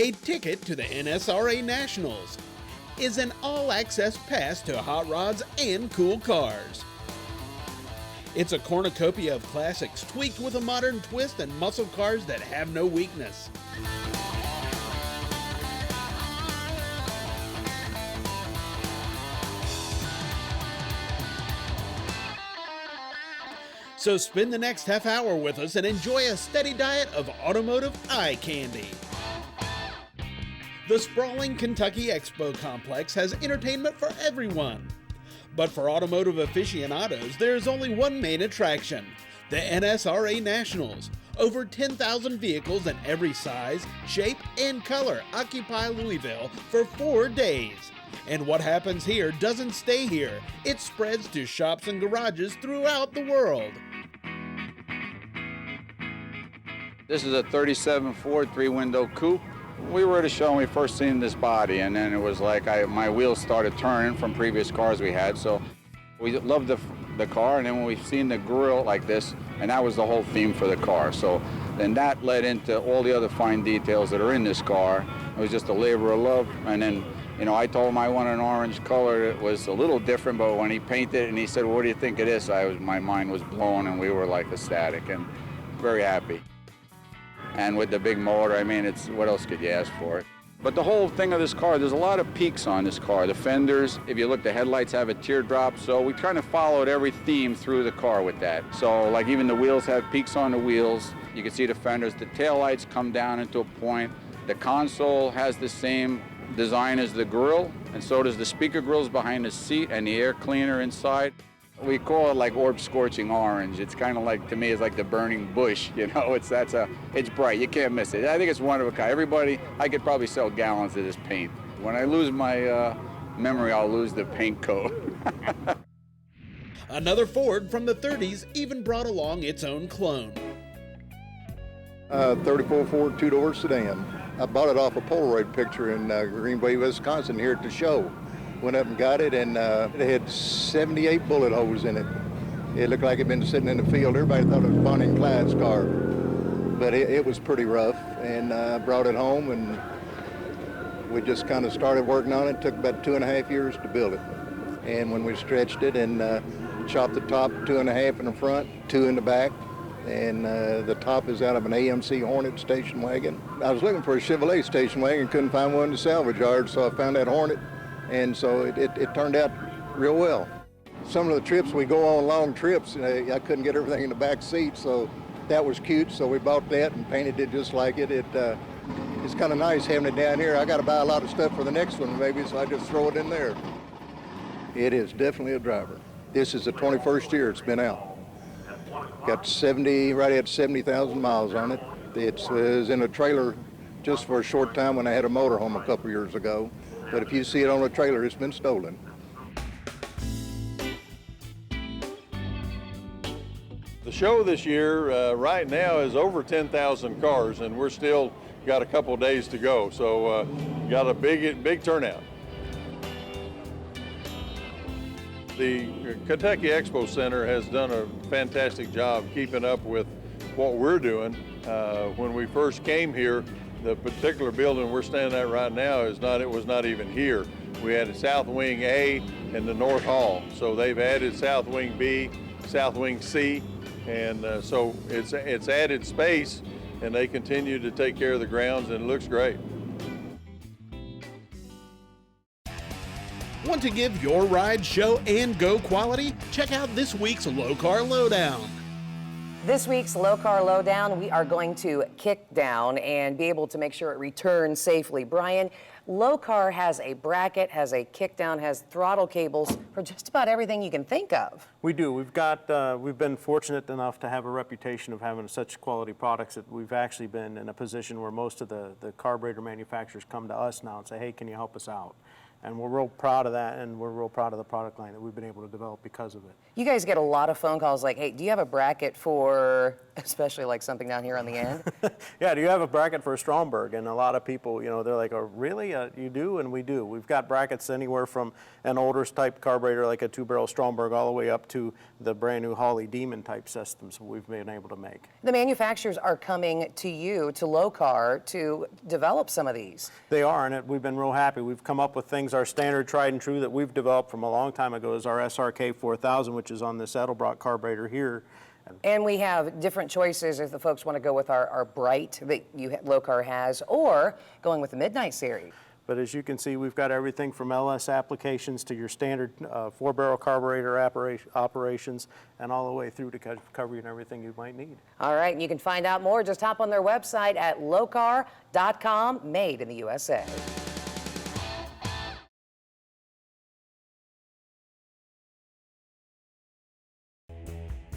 A ticket to the NSRA Nationals is an all-access pass to hot rods and cool cars. It's a cornucopia of classics tweaked with a modern twist and muscle cars that have no weakness. So spend the next half hour with us and enjoy a steady diet of automotive eye candy. The sprawling Kentucky Expo Complex has entertainment for everyone. But for automotive aficionados, there's only one main attraction, the NSRA Nationals. Over 10,000 vehicles in every size, shape, and color occupy Louisville for 4 days. And what happens here doesn't stay here. It spreads to shops and garages throughout the world. This is a 37 Ford 3-window coupe. We were at a show and we first seen this body, and then it was like my wheels started turning from previous cars we had. So we loved the car, and then when we seen the grille like this, and that was the whole theme for the car. So then that led into all the other fine details that are in this car. It was just a labor of love. And then, you know, I told him I wanted an orange color. It was a little different, but when he painted it and he said, well, what do you think of this? My mind was blown, and we were like ecstatic and very happy. And with the big motor, I mean, what else could you ask for? But the whole thing of this car, there's a lot of peaks on this car. The fenders, if you look, the headlights have a teardrop, so we kind of followed every theme through the car with that. So like even the wheels have peaks on the wheels. You can see the fenders. The taillights come down into a point. The console has the same design as the grille, and so does the speaker grills behind the seat and the air cleaner inside. We call it like orb scorching orange. It's kind of like, to me, it's like the burning bush, you know, it's bright, you can't miss it. I think it's one of a kind. I could probably sell gallons of this paint. When I lose my memory, I'll lose the paint coat. Another Ford from the 30s even brought along its own clone. 34 Ford two-door sedan. I bought it off a Polaroid picture in Green Bay, Wisconsin here at the show. Went up and got it, and it had 78 bullet holes in it. It looked like it had been sitting in the field. Everybody thought it was Bonnie and Clyde's car, but it was pretty rough, and brought it home, and we just kind of started working on it. It took about 2.5 years to build it. And when we stretched it and chopped the top 2.5 in the front, 2 in the back, and the top is out of an AMC Hornet station wagon. I was looking for a Chevrolet station wagon, couldn't find one in the salvage yard, so I found that Hornet. And so it turned out real well. Some of the trips, we go on long trips, I couldn't get everything in the back seat, so that was cute. So we bought that and painted it just like it. It's kind of nice having it down here. I got to buy a lot of stuff for the next one maybe, so I just throw it in there. It is definitely a driver. This is the 21st year it's been out. Got right at 70,000 miles on it. It was in a trailer just for a short time when I had a motorhome a couple years ago. But if you see it on a trailer, it's been stolen. The show this year, right now, is over 10,000 cars, and we're still got a couple days to go. So got a big turnout. The Kentucky Expo Center has done a fantastic job keeping up with what we're doing. When we first came here, the particular building we're standing at right now was not even here. We had a South Wing A and the North Hall. So they've added South Wing B, South Wing C, and so it's added space, and they continue to take care of the grounds, and it looks great. Want to give your ride show and go quality? Check out this week's Low Car Lowdown. This week's Low Car Lowdown, we are going to kick down and be able to make sure it returns safely. Brian, Low Car has a bracket, has a kick down, has throttle cables for just about everything you can think of. We do. We've been fortunate enough to have a reputation of having such quality products that we've actually been in a position where most of the carburetor manufacturers come to us now and say, hey, can you help us out? And we're real proud of that, and we're real proud of the product line that we've been able to develop because of it. You guys get a lot of phone calls like, hey, do you have a bracket for, especially like something down here on the end? Yeah, do you have a bracket for a Stromberg? And a lot of people, they're like, oh, really? You do? And we do. We've got brackets anywhere from an older type carburetor like a 2-barrel Stromberg all the way up to the brand new Holley Demon type systems we've been able to make. The manufacturers are coming to you, to Lokar, to develop some of these. They are, and we've been real happy. We've come up with things, our standard tried and true that we've developed from a long time ago is our SRK 4000, which is on this Edelbrock carburetor here. And we have different choices if the folks want to go with our Bright that Lokar has, or going with the Midnight series. But as you can see, we've got everything from LS applications to your standard 4-barrel carburetor operations, and all the way through to covering everything you might need. All right, and you can find out more. Just hop on their website at lokar.com, made in the USA.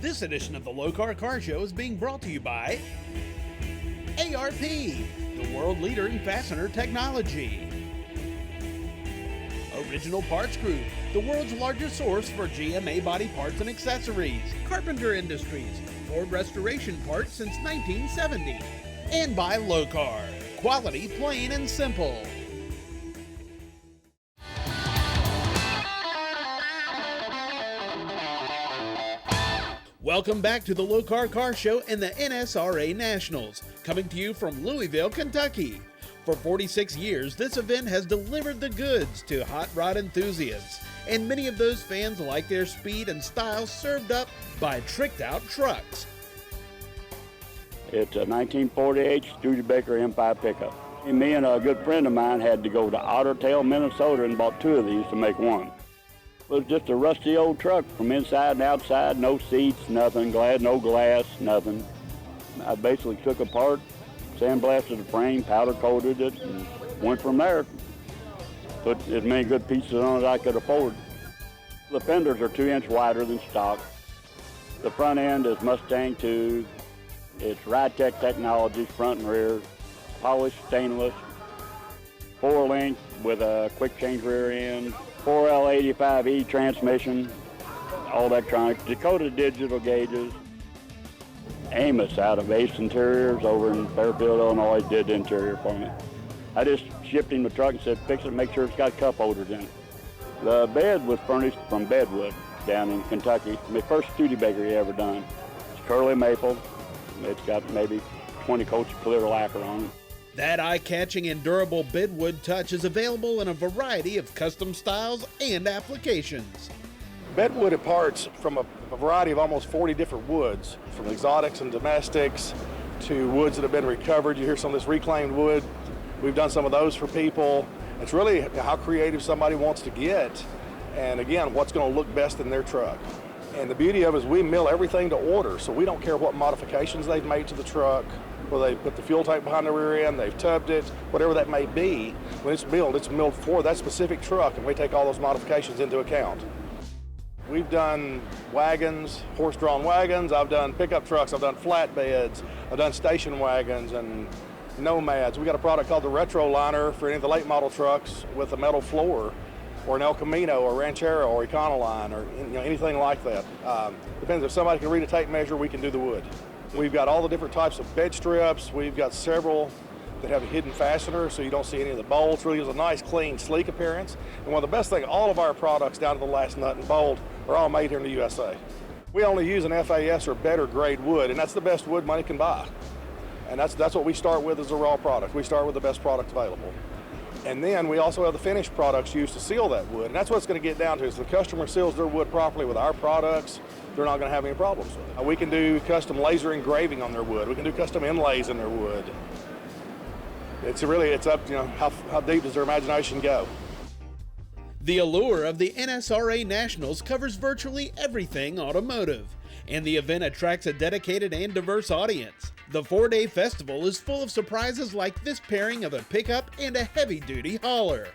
This edition of the Lokar Car Show is being brought to you by ARP, the world leader in fastener technology. Original Parts Group, the world's largest source for GMA body parts and accessories. Carpenter Industries, Ford restoration parts since 1970. And by Lokar, quality plain and simple. Welcome back to the Lokar Car Show and the NSRA Nationals, coming to you from Louisville, Kentucky. For 46 years, this event has delivered the goods to hot rod enthusiasts, and many of those fans like their speed and style served up by tricked-out trucks. It's a 1948 Studebaker M5 pickup. Me and a good friend of mine had to go to Otter Tail, Minnesota, and bought 2 of these to make one. It was just a rusty old truck from inside and outside, no seats, nothing, no glass, nothing. I basically took apart, sandblasted the frame, powder coated it, and went from there. Put as many good pieces on as I could afford. The fenders are 2 inches wider than stock. The front end is Mustang tube. It's Rytec Technologies, front and rear, polished stainless, 4-link with a quick change rear end, 4L85E transmission, all electronic, Dakota digital gauges. Amos out of Ace Interiors over in Fairfield, Illinois, did the interior for me. I just shipped him the truck and said, fix it, make sure it's got cup holders in it. The bed was furnished from Bedwood down in Kentucky. My first Studebaker he ever done. It's curly maple. It's got maybe 20 coats of clear lacquer on it. That eye-catching and durable bedwood touch is available in a variety of custom styles and applications. Bedwood parts from a variety of almost 40 different woods, from exotics and domestics to woods that have been recovered. You hear some of this reclaimed wood. We've done some of those for people. It's really how creative somebody wants to get, and again, what's going to look best in their truck. And the beauty of it is we mill everything to order, so we don't care what modifications they've made to the truck, whether they put the fuel tank behind the rear end, they've tubbed it, whatever that may be. When it's milled for that specific truck, and we take all those modifications into account. We've done wagons, horse-drawn wagons, I've done pickup trucks, I've done flatbeds, I've done station wagons and nomads. We got a product called the Retro Liner for any of the late model trucks with a metal floor, or an El Camino or Ranchero or Econoline or anything like that. Depends if somebody can read a tape measure, we can do the wood. We've got all the different types of bed strips. We've got several that have a hidden fastener so you don't see any of the bolts. Really gives a nice, clean, sleek appearance. And one of the best things, all of our products down to the last nut and bolt are all made here in the USA. We only use an FAS or better grade wood, and that's the best wood money can buy. And that's what we start with as a raw product. We start with the best product available. And then we also have the finished products used to seal that wood. And that's what it's going to get down to, is if the customer seals their wood properly with our products, they're not going to have any problems with it. We can do custom laser engraving on their wood. We can do custom inlays in their wood. It's up, how deep does their imagination go? The allure of the NSRA Nationals covers virtually everything automotive, and the event attracts a dedicated and diverse audience. The 4-day festival is full of surprises like this pairing of a pickup and a heavy-duty hauler.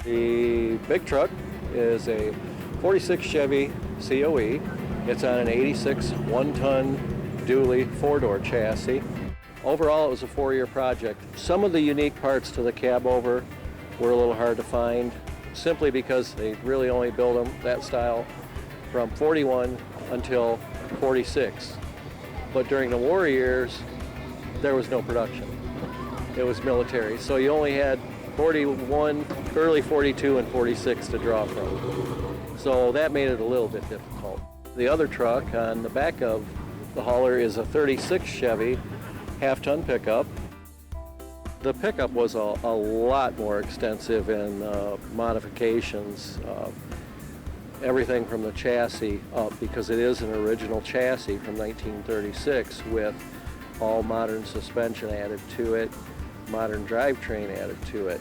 The big truck is a 46 Chevy COE. It's on an 86 one-ton dually 4-door chassis. Overall, it was a 4-year project. Some of the unique parts to the cab over were a little hard to find. simply because they really only build them that style from 41 until 46. But during the war years, there was no production. It was military. So you only had 41, early 42 and 46 to draw from. So that made it a little bit difficult. The other truck on the back of the hauler is a 36 Chevy half-ton pickup. The pickup was a lot more extensive in modifications, everything from the chassis up, because it is an original chassis from 1936 with all modern suspension added to it, modern drivetrain added to it.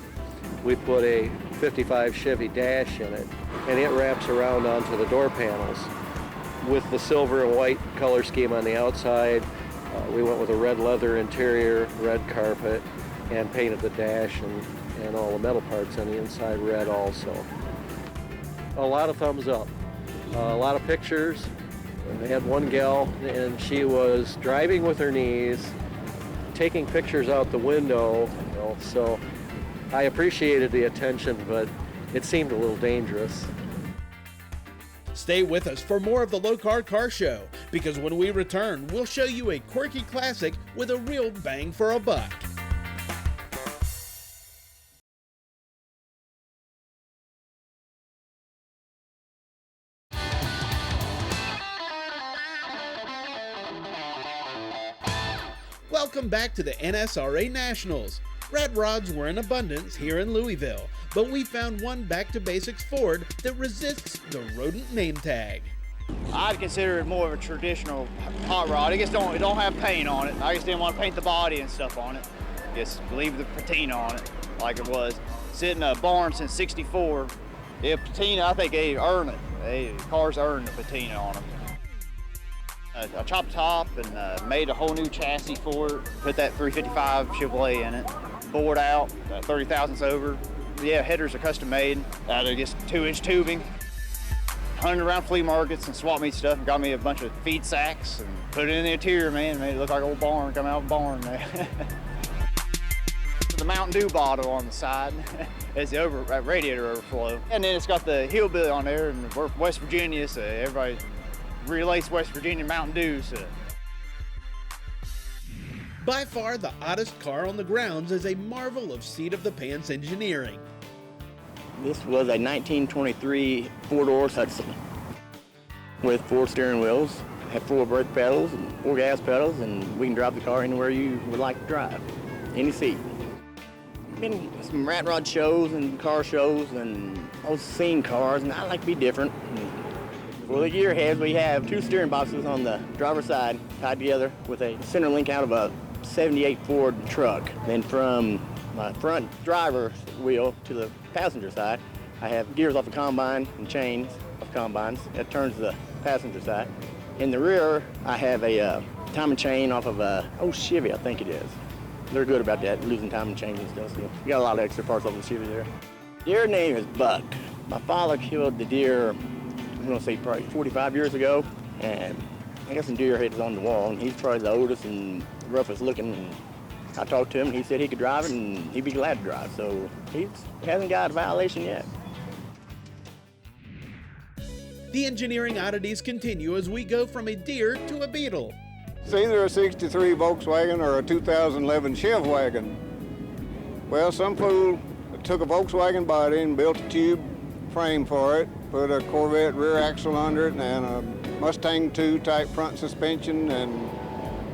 We put a 55 Chevy dash in it, and it wraps around onto the door panels. With the silver and white color scheme on the outside, we went with a red leather interior, red carpet, and painted the dash and all the metal parts on the inside red also. A lot of thumbs up, a lot of pictures. I had one gal, and she was driving with her knees, taking pictures out the window, so I appreciated the attention, but it seemed a little dangerous. Stay with us for more of the Lokar Car Show, because when we return, we'll show you a quirky classic with a real bang for a buck. Welcome back to the NSRA Nationals. Rat rods were in abundance here in Louisville, but we found one Back to Basics Ford that resists the rodent name tag. I'd consider it more of a traditional hot rod. It don't have paint on it. I just didn't want to paint the body and stuff on it. Just leave the patina on it like it was. Sitting in a barn since '64. Yeah, patina, I think they earn it. The cars earn the patina on them. I chopped top and made a whole new chassis for it. Put that 355 Chevrolet in it. Bored out, 30 thousandths over. Yeah, headers are custom made out of just 2-inch tubing. Hunted around flea markets and swap meet stuff and got me a bunch of feed sacks and put it in the interior, man. Made it look like an old barn, coming out of a barn, man. The Mountain Dew bottle on the side is the radiator overflow. And then it's got the hillbilly on there, and we're from West Virginia, so everybody relates West Virginia Mountain Dew. So. By far the oddest car on the grounds is a marvel of seat-of-the-pants engineering. This was a 1923 four-door Hudson with 4 steering wheels, had 4 brake pedals and 4 gas pedals, and we can drive the car anywhere you would like to drive, any seat. Been some rat rod shows and car shows and I've seen cars, and I like to be different. For the gearheads, we have 2 steering boxes on the driver's side tied together with a center link out of a 78 Ford truck. Then from my front driver's wheel to the passenger side, I have gears off a combine and chains of combines that turns the passenger side. In the rear, I have a timing chain off of a Chevy, I think it is. They're good about that, losing timing chains and stuff. So you got a lot of extra parts off the Chevy there. Deer name is Buck. My father killed the deer, I'm gonna say probably 45 years ago, and I got some deer heads on the wall, and he's probably the oldest and roughest looking. And I talked to him, and he said he could drive it, and he'd be glad to drive. So he hasn't got a violation yet. The engineering oddities continue as we go from a deer to a beetle. It's either a 63 Volkswagen or a 2011 Chev wagon. Well, some fool took a Volkswagen body and built a tube frame for it, put a Corvette rear axle under it, and a Mustang 2 type front suspension, and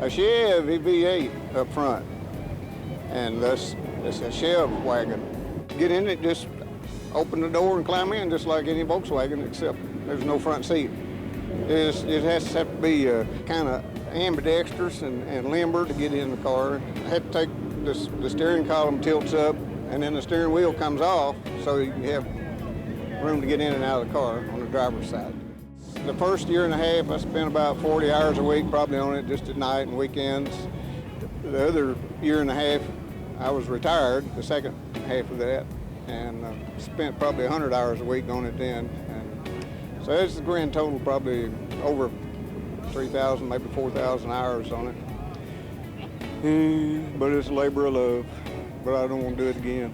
a Chevy V8 up front. And thus, it's a Chev wagon. Get in it, just open the door and climb in, just like any Volkswagen, except there's no front seat. It has to be kind of ambidextrous and limber to get in the car. I had to take the steering column tilts up, and then the steering wheel comes off, so you have room to get in and out of the car on the driver's side. The first year and a half, I spent about 40 hours a week probably on it, just at night and weekends. The other year and a half, I was retired, the second half of that, and spent probably 100 hours a week on it then. And so that's the grand total, probably over 3,000, maybe 4,000 hours on it. But it's a labor of love, but I don't want to do it again.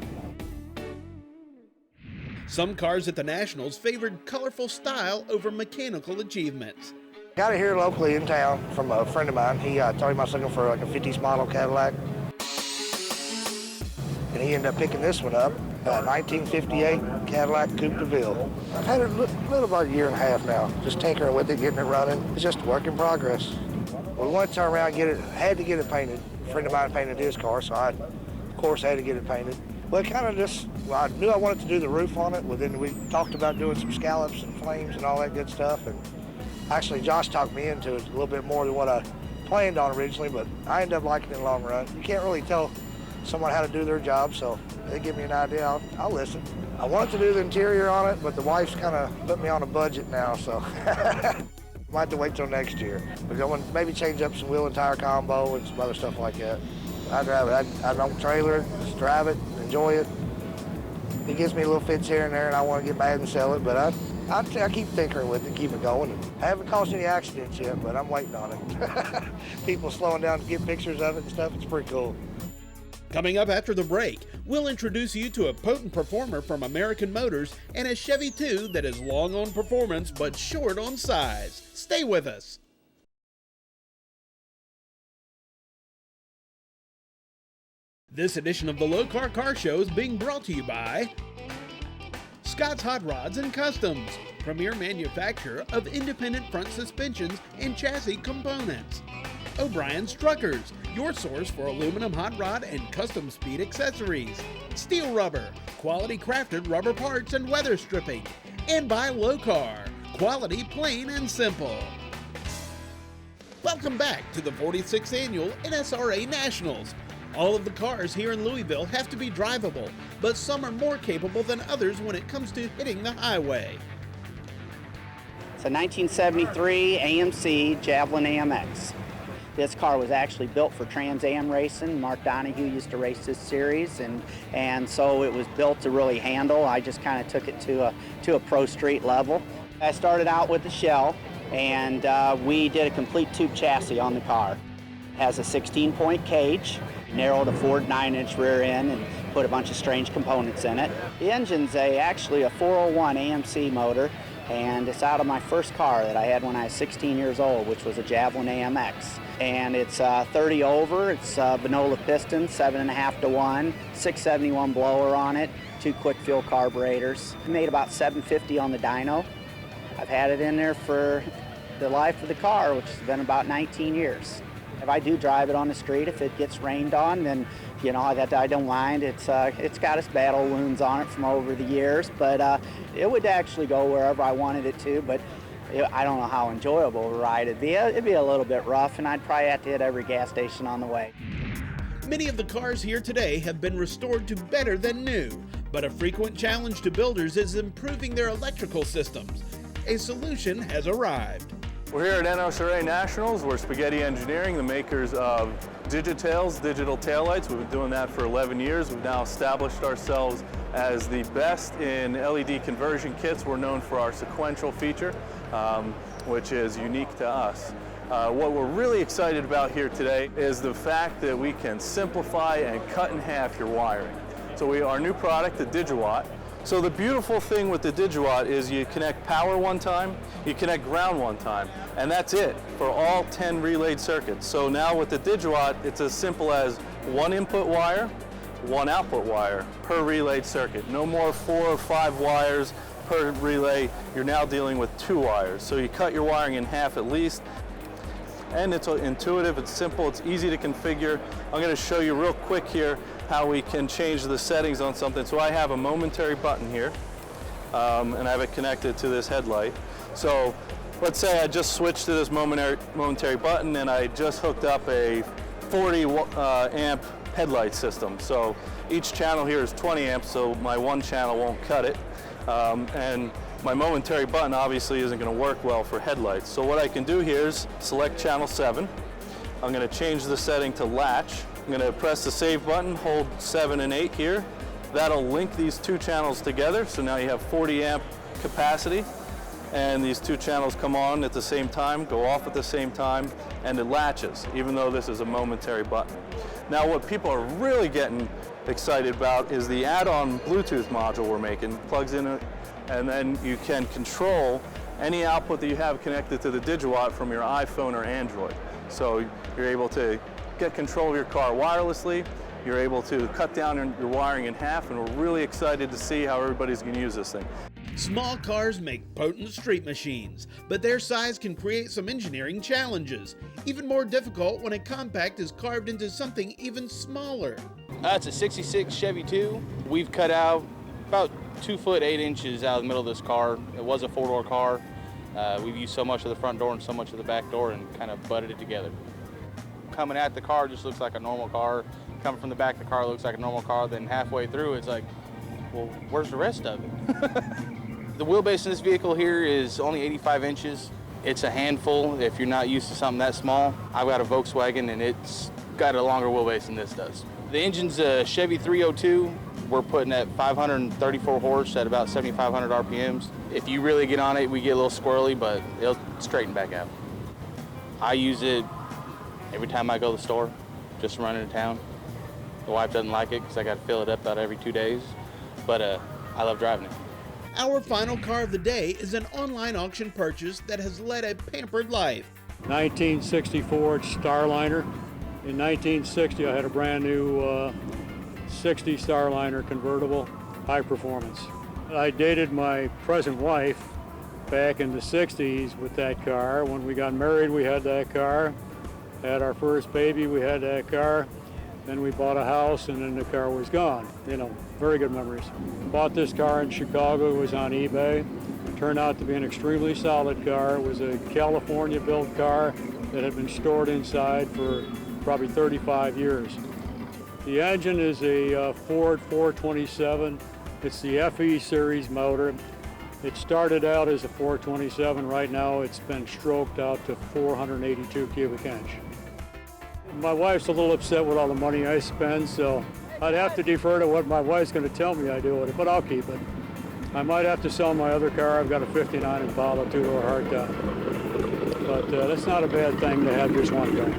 Some cars at the Nationals favored colorful style over mechanical achievements. Got it here locally in town from a friend of mine. He told him I was looking for like a 50s model Cadillac. And he ended up picking this one up, a 1958 Cadillac Coupe de Ville. I've had it a little about a year and a half now, just tinkering with it, getting it running. It's just a work in progress. We wanted to turn around and get it, had to get it painted. A friend of mine painted his car, so I, of course, had to get it painted. Well, it kind of just, well, I knew I wanted to do the roof on it, but then we talked about doing some scallops and flames and all that good stuff. And actually, Josh talked me into it a little bit more than what I planned on originally, but I ended up liking it in the long run. You can't really tell someone how to do their job, so they give me an idea, I'll listen. I wanted to do the interior on it, but the wife's kind of put me on a budget now, so might have to wait till next year. We're going to maybe change up some wheel and tire combo and some other stuff like that. I'd drive it. I don't trailer it, just drive it, enjoy it. It gives me little fits here and there, and I want to get mad and sell it, but I keep tinkering with it, keep it going. I haven't caused any accidents yet, but I'm waiting on it. People slowing down to get pictures of it and stuff, it's pretty cool. Coming up after the break, we'll introduce you to a potent performer from American Motors and a Chevy 2 that is long on performance but short on size. Stay with us. This edition of the Low Car Car Show is being brought to you by Scott's Hot Rods and Customs, premier manufacturer of independent front suspensions and chassis components. O'Brien's Truckers, your source for aluminum hot rod and custom speed accessories. Steel Rubber, quality crafted rubber parts and weather stripping. And by Low Car, quality plain and simple. Welcome back to the 46th Annual NSRA Nationals. All of the cars here in Louisville have to be drivable, but some are more capable than others when it comes to hitting the highway. It's a 1973 AMC Javelin AMX. This car was actually built for Trans Am racing. Mark Donahue used to race this series, and so it was built to really handle. I just kind of took it to a pro street level. I started out with the shell, and we did a complete tube chassis on the car. It has a 16-point cage, narrowed a Ford 9-inch rear end, and put a bunch of strange components in it. The engine's actually a 401 AMC motor, and it's out of my first car that I had when I was 16 years old, which was a Javelin AMX. And it's 30 over, it's Vinola piston, 7.5 to 1, 671 blower on it, 2 quick fuel carburetors. I made about 750 on the dyno. I've had it in there for the life of the car, which has been about 19 years. If I do drive it on the street, if it gets rained on, then you know that I don't mind. It's got its battle wounds on it from over the years, but it would actually go wherever I wanted it to. But I don't know how enjoyable a ride it'd be. It'd be a little bit rough, and I'd probably have to hit every gas station on the way. Many of the cars here today have been restored to better than new, but a frequent challenge to builders is improving their electrical systems. A solution has arrived. We're here at NSRA Nationals. We're Spaghetti Engineering, the makers of Digitails, digital taillights. We've been doing that for 11 years. We've now established ourselves as the best in LED conversion kits. We're known for our sequential feature, which is unique to us. What we're really excited about here today is the fact that we can simplify and cut in half your wiring. So our new product, the DigiWatt. So the beautiful thing with the DigiWatt is you connect power one time, you connect ground one time, and that's it for all 10 relayed circuits. So now with the DigiWatt, it's as simple as 1 input wire, 1 output wire per relayed circuit. No more 4 or 5 wires per relay. You're now dealing with 2 wires. So you cut your wiring in half at least. And it's intuitive, it's simple, it's easy to configure. I'm going to show you real quick here how we can change the settings on something. So I have a momentary button here, and I have it connected to this headlight. So let's say I just switched to this momentary button and I just hooked up a 40 amp headlight system. So each channel here is 20 amps, so my one channel won't cut it. And my momentary button obviously isn't going to work well for headlights. So what I can do here is select channel 7. I'm going to change the setting to latch. I'm going to press the save button, hold 7 and 8 here. That'll link these 2 channels together. So now you have 40 amp capacity, and these 2 channels come on at the same time, go off at the same time, and it latches, even though this is a momentary button. Now what people are really getting excited about is the add-on Bluetooth module we're making. Plugs in it, and then you can control any output that you have connected to the DigiWatt from your iPhone or Android. So you're able to get control of your car wirelessly. You're able to cut down your wiring in half, and we're really excited to see how everybody's going to use this thing. Small cars make potent street machines, but their size can create some engineering challenges. Even more difficult when a compact is carved into something even smaller. It's a 66 Chevy 2. We've cut out about 2 foot 8 inches out of the middle of this car. It was a 4-door car. We've used so much of the front door and so much of the back door and kind of butted it together. Coming at the car just looks like a normal car. Coming from the back of the car looks like a normal car. Then halfway through, it's like, well, where's the rest of it? The wheelbase in this vehicle here is only 85 inches. It's a handful if you're not used to something that small. I've got a Volkswagen and it's got a longer wheelbase than this does. The engine's a Chevy 302. We're putting at 534 horse at about 7,500 RPMs. If you really get on it, we get a little squirrely, but it'll straighten back out. I use it every time I go to the store, just running to town. The wife doesn't like it because I got to fill it up about every 2 days, but I love driving it. Our final car of the day is an online auction purchase that has led a pampered life. 1964 Starliner. In 1960, I had a brand new 60 Starliner convertible, high performance. I dated my present wife back in the 60s with that car. When we got married, we had that car. Had our first baby, we had that car. Then we bought a house, and then the car was gone. You know, very good memories. Bought this car in Chicago. It was on eBay. Turned out to be an extremely solid car. It was a California-built car that had been stored inside for probably 35 years. The engine is a Ford 427. It's the FE series motor. It started out as a 427. Right now, it's been stroked out to 482 cubic inch. My wife's a little upset with all the money I spend, so I'd have to defer to what my wife's going to tell me I do with it, but I'll keep it. I might have to sell my other car. I've got a 59 Impala 2-door hardtop. But that's not a bad thing to have just one car.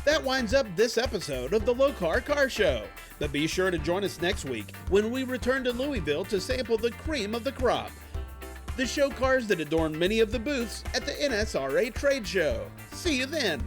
That winds up this episode of the Lokar Car Show. But be sure to join us next week when we return to Louisville to sample the cream of the crop, the show cars that adorn many of the booths at the NSRA trade show. See you then.